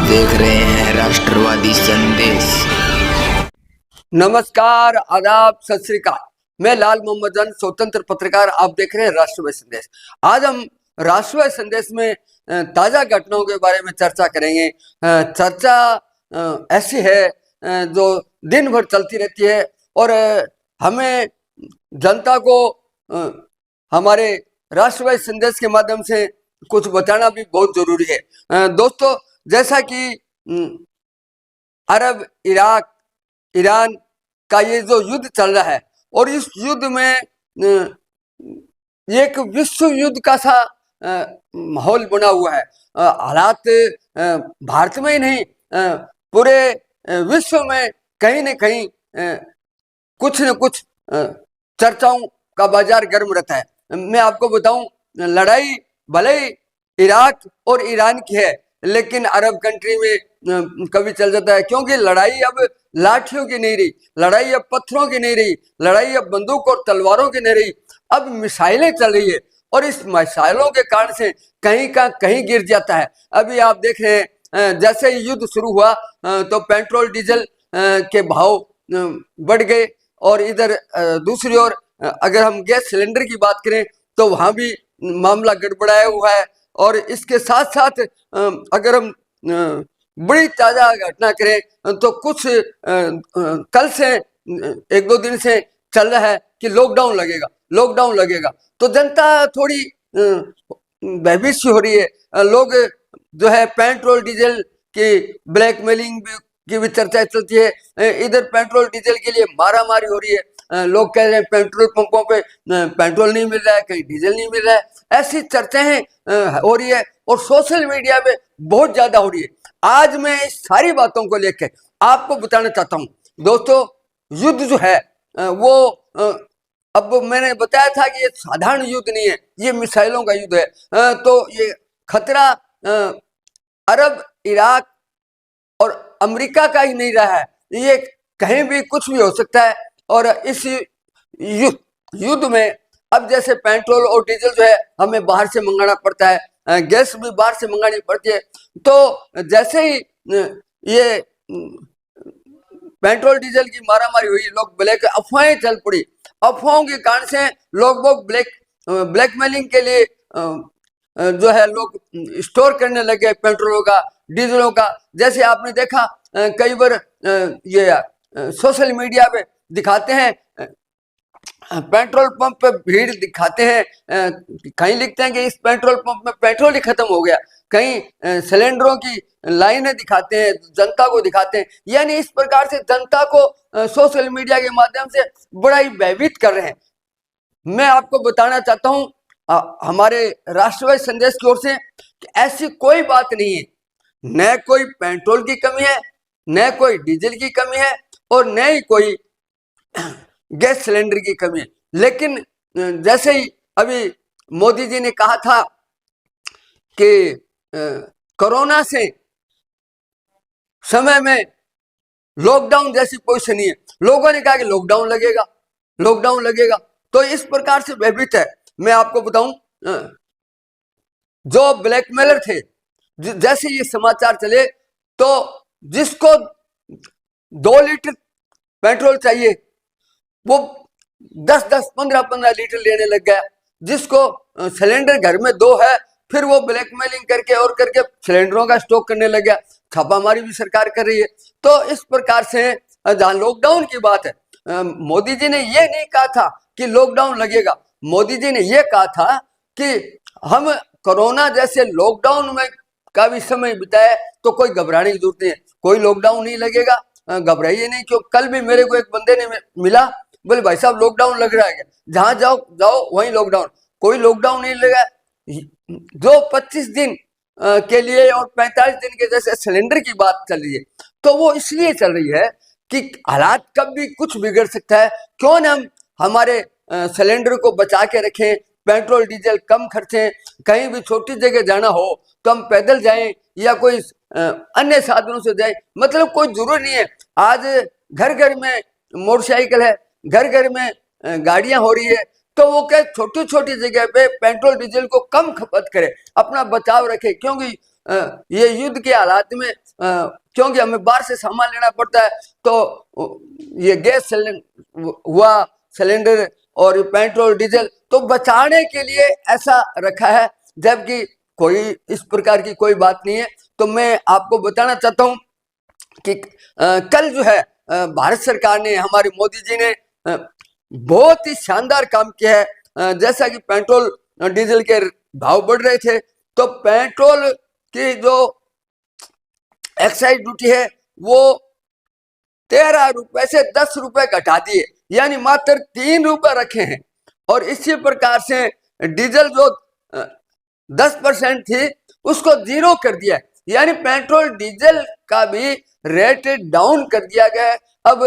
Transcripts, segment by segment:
देख रहे हैं राष्ट्रवादी संदेश। नमस्कार, आदाब, सत श्री अकाल। मैं लाल मोहम्मद जन, स्वतंत्र पत्रकार। आप देख रहे हैं राष्ट्रवादी संदेश। आज हम राष्ट्रवादी संदेश में ताजा घटनाओं के बारे में चर्चा करेंगे। चर्चा ऐसी है जो दिन भर चलती रहती है और हमें जनता को हमारे राष्ट्रवादी संदेश के माध्यम से कुछ बताना भी बहुत जरूरी है। दोस्तों, जैसा कि अरब, इराक, ईरान का ये जो युद्ध चल रहा है और इस युद्ध में एक विश्व युद्ध का सा माहौल बना हुआ है। हालात भारत में ही नहीं, पूरे विश्व में कहीं न कहीं कुछ न कुछ चर्चाओं का बाजार गर्म रहता है। मैं आपको बताऊं, लड़ाई भले ही इराक और ईरान की है, लेकिन अरब कंट्री में कभी चल जाता है, क्योंकि लड़ाई अब लाठियों की नहीं रही, लड़ाई अब पत्थरों की नहीं रही, लड़ाई अब बंदूक और तलवारों की नहीं रही, अब मिसाइलें चल रही है और इस मिसाइलों के कारण से कहीं का कहीं गिर जाता है। अभी आप देख रहे हैं, जैसे ही युद्ध शुरू हुआ तो पेट्रोल डीजल के भाव बढ़ गए और इधर दूसरी ओर अगर हम गैस सिलेंडर की बात करें तो वहां भी मामला गड़बड़ाया हुआ है। और इसके साथ साथ अगर हम बड़ी ताजा घटना करें तो कुछ कल से एक दो दिन से चल रहा है कि लॉकडाउन लगेगा। तो जनता थोड़ी भयभीत सी हो रही है। लोग जो है पेट्रोल डीजल की ब्लैकमेलिंग की भी चर्चा चलती है। इधर पेट्रोल डीजल के लिए मारामारी हो रही है। लोग कह रहे हैं पेट्रोल पंपों पे पेट्रोल नहीं मिल रहा है, कहीं डीजल नहीं मिल रहा है। ऐसी चर्चाएं हो रही है और सोशल मीडिया पे बहुत ज्यादा हो रही है। आज मैं इस सारी बातों को लेकर आपको बताना चाहता हूं। दोस्तों, युद्ध जो है वो अब मैंने बताया था कि ये साधारण युद्ध नहीं है, ये मिसाइलों का युद्ध है। तो ये खतरा अरब, इराक और अमेरिका का ही नहीं रहा है, ये कहीं भी कुछ भी हो सकता है। और इस युद्ध में अब जैसे पेट्रोल और डीजल जो है हमें बाहर से मंगाना पड़ता है, गैस भी बाहर से मंगानी पड़ती है। तो जैसे ही ये पेट्रोल डीजल की मारामारी हुई, लोग ब्लैक अफवाहें चल पड़ी। अफवाहों के कारण से लोग ब्लैकमेलिंग के लिए जो है लोग स्टोर करने लगे पेट्रोलों का, डीजलों का। जैसे आपने देखा कई बार ये सोशल मीडिया पे दिखाते हैं, पेट्रोल पंप पे भीड़ दिखाते हैं, कहीं लिखते हैं कि इस पेट्रोल पंप में पेट्रोल ही खत्म हो गया, कहीं सिलेंडरों की लाइनें दिखाते हैं, जनता को दिखाते हैं। यानी इस प्रकार से जनता को सोशल मीडिया के माध्यम से बड़ा ही भयभीत कर रहे हैं। मैं आपको बताना चाहता हूं हमारे राष्ट्रवादी संदेश की ओर से कि ऐसी कोई बात नहीं है। न कोई पेट्रोल की कमी है, न कोई डीजल की कमी है और न ही कोई गैस सिलेंडर की कमी है। लेकिन जैसे ही अभी मोदी जी ने कहा था कि कोरोना से समय में लॉकडाउन जैसी पोजीशन नहीं है, लोगों ने कहा कि लॉकडाउन लगेगा। तो इस प्रकार से भयभीत है। मैं आपको बताऊं, जो ब्लैकमेलर थे, जैसे ये समाचार चले तो जिसको 2 लीटर पेट्रोल चाहिए वो 10-10, 15-15 लीटर लेने लग गया। जिसको सिलेंडर घर में 2 है, फिर वो ब्लैकमेलिंग करके सिलेंडरों का स्टॉक करने लग गया। छापामारी भी सरकार कर रही है। तो इस प्रकार से जहां लॉकडाउन की बात है, मोदी जी ने ये नहीं कहा था कि लॉकडाउन लगेगा। मोदी जी ने ये कहा था कि हम कोरोना जैसे लॉकडाउन में का भी समय बिताए तो कोई घबराने की जरूरत नहीं है, कोई लॉकडाउन नहीं लगेगा, घबराइए नहीं। क्यों, कल भी मेरे को एक बंदे ने मिला, बोले भाई साहब लॉकडाउन लग रहा है, जहां जाओ वहीं लॉकडाउन। कोई लॉकडाउन नहीं लगा। जो 25 दिन के लिए और 45 दिन के जैसे सिलेंडर की बात चल रही है, तो वो इसलिए चल रही है कि हालात कब भी कुछ बिगड़ सकता है। क्यों न हम हमारे सिलेंडर को बचा के रखें, पेट्रोल डीजल कम खर्चें, कहीं भी छोटी जगह जाना हो तो हम पैदल जाएं या कोई अन्य साधनों से जाएं। मतलब कोई जरूरी नहीं है। आज घर घर में मोटरसाइकिल है, घर घर में गाड़ियां हो रही है। तो वो क्या छोटी छोटी जगह पे पेट्रोल डीजल को कम खपत करे, अपना बचाव रखे। क्योंकि ये युद्ध के हालात में क्योंकि हमें बाहर से सामान लेना पड़ता है, तो ये गैस सिलेंडर हुआ, सिलेंडर और पेट्रोल डीजल तो बचाने के लिए ऐसा रखा है, जबकि कोई इस प्रकार की कोई बात नहीं है। तो मैं आपको बताना चाहता हूं कि कल जो है भारत सरकार ने, हमारे मोदी जी ने बहुत ही शानदार काम किया है। जैसा कि पेट्रोल डीजल के भाव बढ़ रहे थे, तो पेट्रोल की जो एक्साइज ड्यूटी है वो 13 रुपए से 10 रुपए घटा दिए, यानी मात्र 3 रुपए रखे हैं। और इसी प्रकार से डीजल जो 10% थी उसको 0 कर दिया है, यानी पेट्रोल डीजल का भी रेट डाउन कर दिया गया है। अब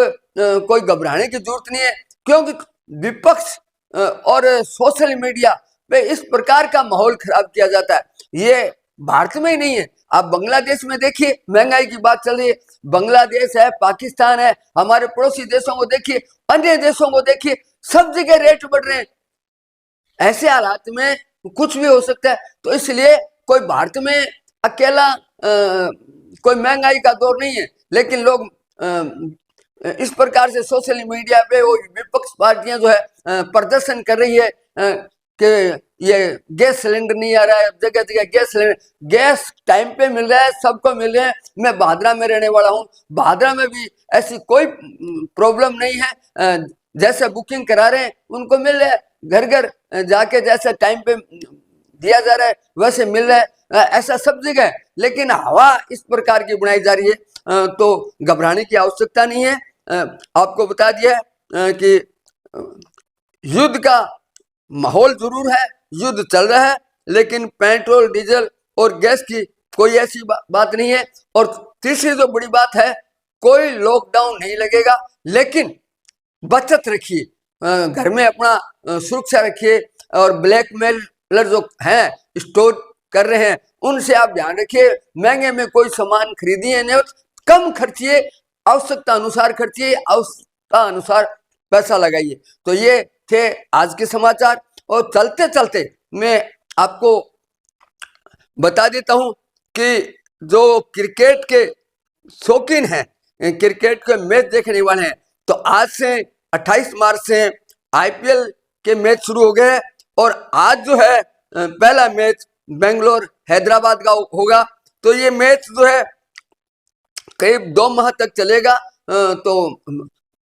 कोई घबराने की जरूरत नहीं है, क्योंकि विपक्ष और सोशल मीडिया पे इस प्रकार का माहौल खराब किया जाता है। ये भारत में ही नहीं है, आप बांग्लादेश में देखिए, महंगाई की बात चल रही है। बांग्लादेश है, पाकिस्तान है, हमारे पड़ोसी देशों को देखिए, अन्य देशों को देखिए, सब जगह रेट बढ़ रहे हैं। ऐसे हालात में कुछ भी हो सकता है। तो इसलिए कोई भारत में अकेला कोई महंगाई का दौर नहीं है, लेकिन लोग इस प्रकार से सोशल मीडिया पे वो विपक्ष पार्टियां जो है प्रदर्शन कर रही है कि ये गैस सिलेंडर नहीं आ रहा है, जगह जगह गैस सिलेंडर, गैस टाइम पे मिल रहा है, सबको मिल रहे हैं। मैं भादरा में रहने वाला हूँ, भादरा में भी ऐसी कोई प्रॉब्लम नहीं है, जैसे बुकिंग करा रहे हैं उनको मिल रहा है, घर घर जाके जैसे टाइम पे दिया जा रहा है वैसे मिल रहा है, ऐसा सब जगह है। लेकिन हवा इस प्रकार की बनाई जा रही है, तो घबराने की आवश्यकता नहीं है। आपको बता दिया कि युद्ध का माहौल जरूर है, युद्ध चल रहा है, लेकिन पेट्रोल डीजल और गैस की कोई ऐसी बात नहीं है। और तीसरी जो बड़ी बात है, कोई लॉकडाउन नहीं लगेगा, लेकिन बचत रखिए, घर में अपना सुरक्षा रखिए, और ब्लैकमेलर जो हैं स्टोर कर रहे हैं उनसे आप ध्यान रखिए। महंगे में कोई सामान खरीदिए नहीं, कम खर्चिए, आवश्यकता अनुसार खर्चिए, आवश्यकता अनुसार पैसा लगाइए। तो ये थे आज के समाचार। और चलते चलते मैं आपको बता देता हूं कि जो क्रिकेट के शौकीन हैं, क्रिकेट के मैच देखने वाले हैं, तो आज से 28 मार्च से आईपीएल के मैच शुरू हो गए हैं। और आज जो है पहला मैच बेंगलोर हैदराबाद का होगा। तो ये मैच जो है करीब 2 माह तक चलेगा। तो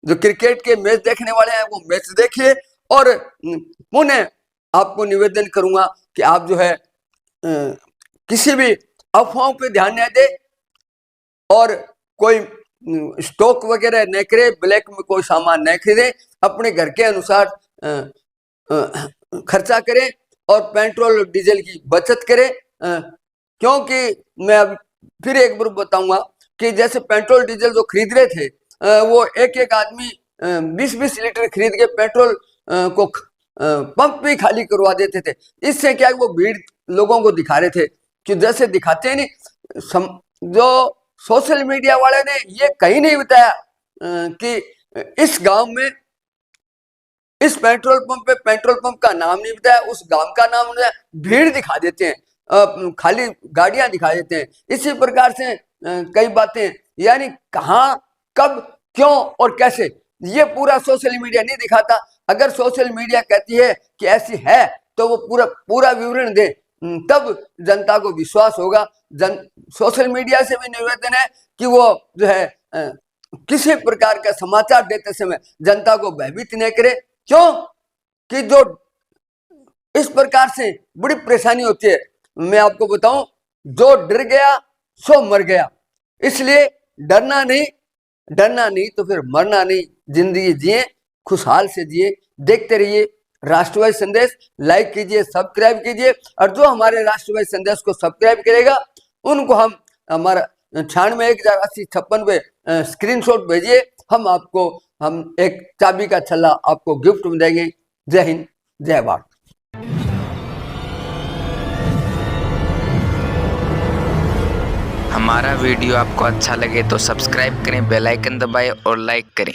जो क्रिकेट के मैच देखने वाले हैं वो मैच देखिए। और पुनः आपको निवेदन करूंगा कि आप जो है किसी भी अफवाहों पे ध्यान न दें, और कोई स्टॉक वगैरह न करे, ब्लैक में कोई सामान न खरीदें, अपने घर के अनुसार खर्चा करें और पेट्रोल और डीजल की बचत करें। क्योंकि मैं अब फिर एक बार बताऊंगा कि जैसे पेट्रोल डीजल जो खरीद रहे थे, वो एक एक आदमी 20-20 लीटर खरीद के पेट्रोल को पंप भी खाली करवा देते थे। इससे क्या वो भीड़ लोगों को दिखा रहे थे, कि जैसे दिखाते हैं नहीं, जो सोशल मीडिया वाले ने ये कहीं नहीं बताया कि इस गांव में इस पेट्रोल पंप पे पेट्रोल पंप का नाम नहीं बताया, उस गांव का नाम नहीं, भीड़ दिखा देते हैं, खाली गाड़ियां दिखा देते हैं। इसी प्रकार से कई बातें, यानी कहां, कब, क्यों और कैसे, ये पूरा सोशल मीडिया नहीं दिखाता। अगर सोशल मीडिया कहती है कि ऐसी है तो वो पूरा विवरण दे, तब जनता को विश्वास होगा। सोशल मीडिया से भी निवेदन है कि वो जो है किसी प्रकार का समाचार देते समय जनता को भयभीत न करे। क्यों कि जो इस प्रकार से बड़ी परेशानी होती है। मैं आपको बताऊं, जो डर गया सो मर गया, इसलिए डरना नहीं तो फिर मरना नहीं। जिंदगी जिए, खुशहाल से जिए। देखते रहिए राष्ट्रवादी संदेश, लाइक कीजिए, सब्सक्राइब कीजिए। और जो हमारे राष्ट्रवादी संदेश को सब्सक्राइब करेगा उनको हम हमारा 96108056 पे स्क्रीनशॉट भेजिए, हम एक चाबी का छल्ला आपको गिफ्ट में देंगे। जय हिंद, जय भारत। हमारा वीडियो आपको अच्छा लगे तो सब्सक्राइब करें, बेल आइकन दबाएं और लाइक करें।